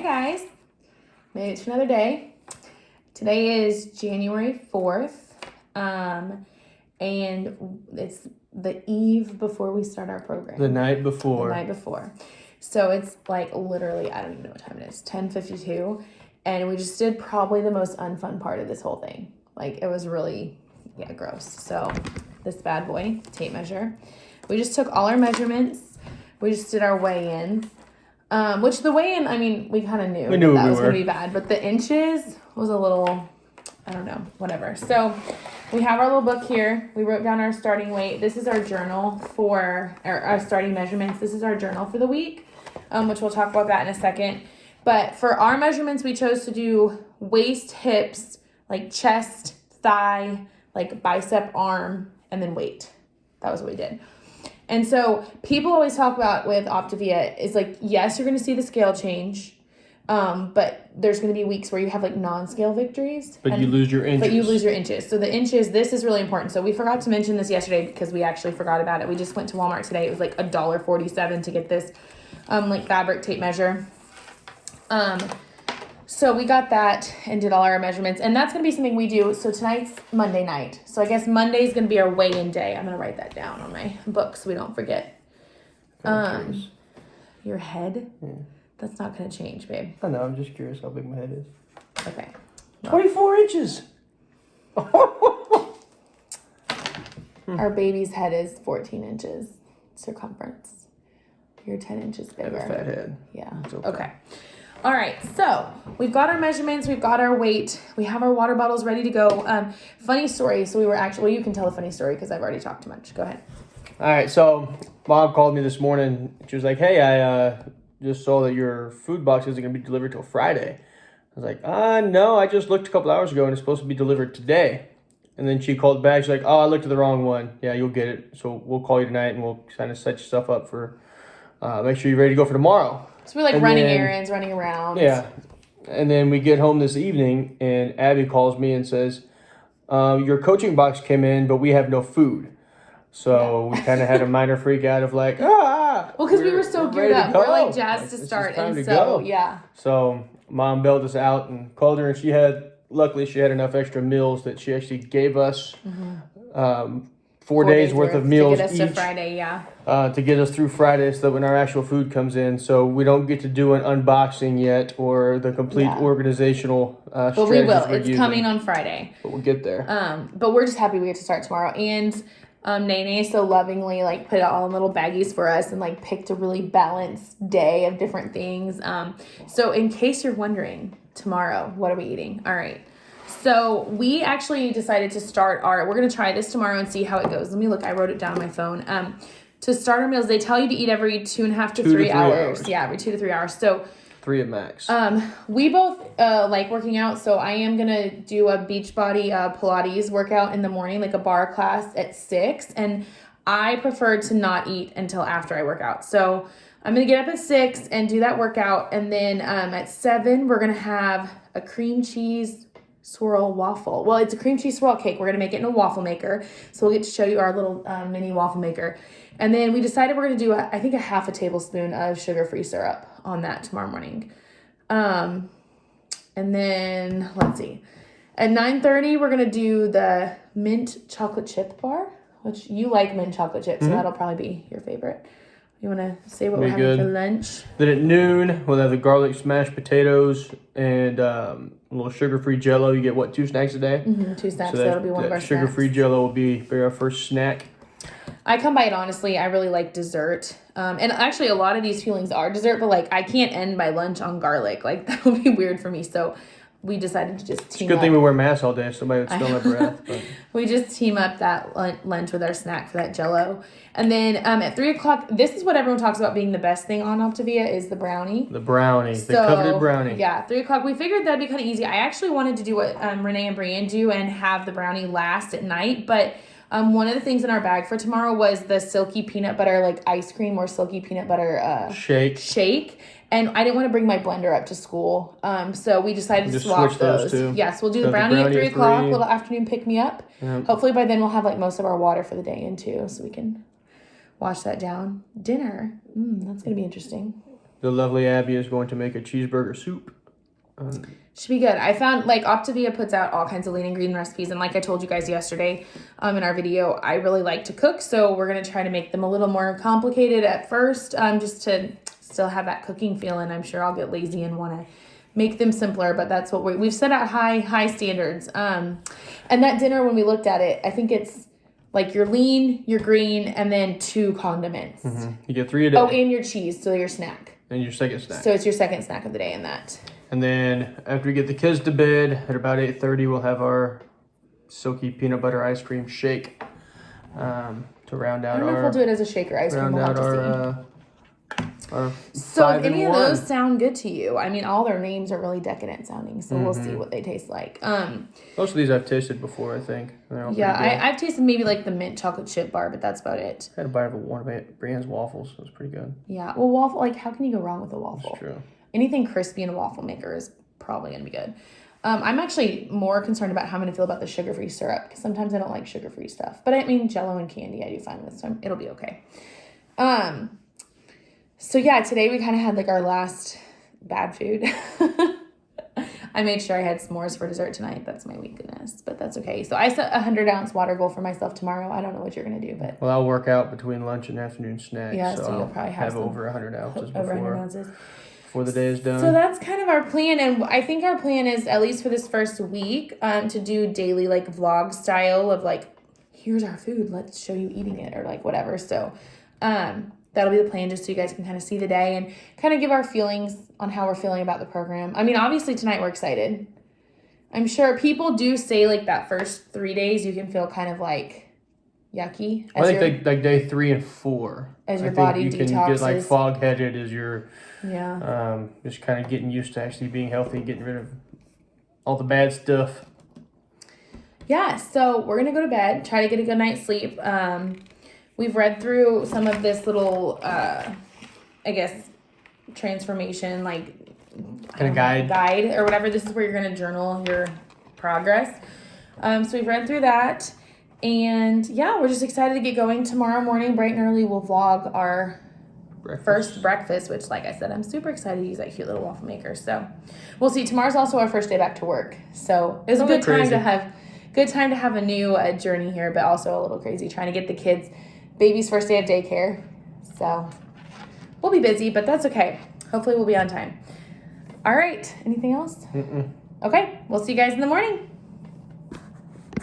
Hi guys, made it to another day. Today is January 4th, and it's the eve before we start our program. The night before. So it's like literally, I don't even know what time it is, 10:52, and we just did probably the most unfun part of this whole thing. Like, it was really, gross. So this bad boy, tape measure. We just took all our measurements. We just did our weigh-in. Which the weigh-in, I mean, we kind of knew that was going to be bad, but the inches was a little, I don't know, whatever. So we have our little book here. We wrote down our starting weight. This is our journal for our starting measurements. This is our journal for the week, which we'll talk about that in a second. But for our measurements, we chose to do waist, hips, like chest, thigh, like bicep, arm, and then weight. That was what we did. And so people always talk about with Optavia is like, yes, you're going to see the scale change, but there's going to be weeks where you have like non-scale victories. But you lose your inches. So the inches, this is really important. So we forgot to mention this yesterday because we actually forgot about it. We just went to Walmart today. It was like $1.47 to get this like fabric tape measure. So we got that and did all our measurements, and that's going to be something we do. So tonight's Monday night. So I guess Monday is going to be our weigh-in day. I'm going to write that down on my book so we don't forget. Your head? Yeah. That's not going to change, babe. I know. I'm just curious how big my head is. Okay. Well, 24 inches. Our baby's head is 14 inches circumference. You're 10 inches bigger. I have a fat head. Yeah. Okay. All right, so we've got our measurements, we've got our weight, we have our water bottles ready to go. Funny story, so we were actually, you can tell a funny story because I've already talked too much. Go ahead. All right, so Mom called me this morning. She was like, hey, I just saw that your food box isn't going to be delivered till Friday. I was like, no, I just looked a couple hours ago and it's supposed to be delivered today. And then she called back. She's like, I looked at the wrong one. Yeah, you'll get it. So we'll call you tonight and we'll kind of set your stuff up for, make sure you're ready to go for tomorrow. So we're like running errands, running around. Yeah. And then we get home this evening and Abby calls me and says, your coaching box came in, but we have no food. So we kind of had a minor freak out of like, Well, because we were so geared up. We're like jazzed to start. And so, yeah. So Mom bailed us out and called her, and luckily she had enough extra meals that she actually gave us 4 days worth of meals to get us each, to Friday, to get us through Friday, so that when our actual food comes in, so we don't get to do an unboxing yet or the complete organizational but we will. It's coming on Friday. But we'll get there. But we're just happy we get to start tomorrow. And Nene so lovingly like put it all in little baggies for us and like picked a really balanced day of different things. So in case you're wondering, tomorrow, what are we eating? All right. So we actually decided to start we're going to try this tomorrow and see how it goes. Let me look. I wrote it down on my phone. To start our meals, they tell you to eat every 2.5 to 3 hours. Yeah, every 2 to 3 hours. So 3 at max. We both like working out. So I am going to do a Beachbody Pilates workout in the morning, like a bar class at 6. And I prefer to not eat until after I work out. So I'm going to get up at 6 and do that workout. And then at 7, we're going to have a cream cheese swirl waffle. Well, it's a cream cheese swirl cake. We're going to make it in a waffle maker. So we'll get to show you our little mini waffle maker. And then we decided we're going to do, I think, a half a tablespoon of sugar-free syrup on that tomorrow morning. And then, let's see. At 9:30, we're going to do the mint chocolate chip bar, which you like mint chocolate chips, so that'll probably be your favorite. You want to say what we're having for lunch? Then at noon, we'll have the garlic smashed potatoes and a little sugar-free Jell-O. You get, 2 snacks a day? 2 snacks. So that'll be one of our sugar-free snacks. Jell-O will be our first snack. I come by it honestly. I really like dessert. And actually, a lot of these feelings are dessert, but like I can't end my lunch on garlic. Like that would be weird for me. So we decided to just team up. It's a good thing we wear masks all day. Somebody would steal my breath. But. We just team up that lunch with our snack for that Jell-O. And then at 3 o'clock, this is what everyone talks about being the best thing on Optavia is the brownie. The brownie. The coveted brownie. Yeah, 3 o'clock. We figured that'd be kind of easy. I actually wanted to do what Renee and Brienne do and have the brownie last at night. But one of the things in our bag for tomorrow was the silky peanut butter like ice cream or silky peanut butter shake. And I didn't want to bring my blender up to school. So we decided to swap those. Yes, we'll do the brownie at 3 o'clock, little afternoon pick me up. Yep. Hopefully by then we'll have like most of our water for the day in too, so we can wash that down. Dinner. That's going to be interesting. the lovely Abby is going to make a cheeseburger soup. Should be good. I found like Optavia puts out all kinds of lean and green recipes, and like I told you guys yesterday in our video, I really like to cook, so we're gonna try to make them a little more complicated at first, just to still have that cooking feel. And I'm sure I'll get lazy and want to make them simpler, but that's what we've set out high standards. And that dinner, when we looked at it, I think it's like your lean, your green, and then 2 condiments. You get 3 a day. Oh, and your cheese, so your snack. And your second snack. So it's your second snack of the day in that. And then after we get the kids to bed at about 8:30, we'll have our silky peanut butter ice cream shake to round out I don't know if we'll do it as a shaker ice cream. We'll have to see. Our So if any of 5-in-1. those sound good to you, I mean, all their names are really decadent sounding, so we'll see what they taste like. Most of these I've tasted before, I think. They're all Yeah, pretty good. I've tasted maybe like the mint chocolate chip bar, but that's about it. I had a bite of one of Brand's waffles. It was pretty good. Yeah, well, waffle, like, how can you go wrong with a waffle? That's true. Anything crispy in a waffle maker is probably going to be good. I'm actually more concerned about how I'm going to feel about the sugar-free syrup, because sometimes I don't like sugar-free stuff. But I mean, Jell-O and candy I do fine with, so it'll be okay. So yeah, today we kind of had like our last bad food. I made sure I had s'mores for dessert tonight. That's my weakness, but that's okay. So I set a 100-ounce water goal for myself tomorrow. I don't know what you're going to do, but Well, I'll work out between lunch and afternoon snacks. Yeah, so you'll I'll probably have some over 100 ounces over 100 before ounces. the day is done. So that's kind of our plan, and I think our plan is, at least for this first week, to do daily like vlog style of like, here's our food, let's show you eating it, or like whatever. So that'll be the plan, just so you guys can kind of see the day and kind of give our feelings on how we're feeling about the program. I mean, obviously tonight we're excited. I'm sure people do say like that first 3 days you can feel kind of like yucky. I think like day 3 and 4. As your I body think you can get like detoxes. fog-headed as you're Yeah. just kind of getting used to actually being healthy, getting rid of all the bad stuff. Yeah, so we're going to go to bed, try to get a good night's sleep. We've read through some of this little, I guess, transformation, like, Kind of guide. or whatever. This is where you're going to journal your progress. So we've read through that. And yeah, we're just excited to get going. Tomorrow morning, bright and early, we'll vlog our first breakfast, which, like I said, I'm super excited to use that cute little waffle maker. So we'll see. Tomorrow's also our first day back to work. So it was a good time to have a new journey here, but also a little crazy trying to get the kids, baby's first day of daycare. So we'll be busy, but that's okay. Hopefully we'll be on time. All right. Anything else? Mm-mm. Okay. We'll see you guys in the morning.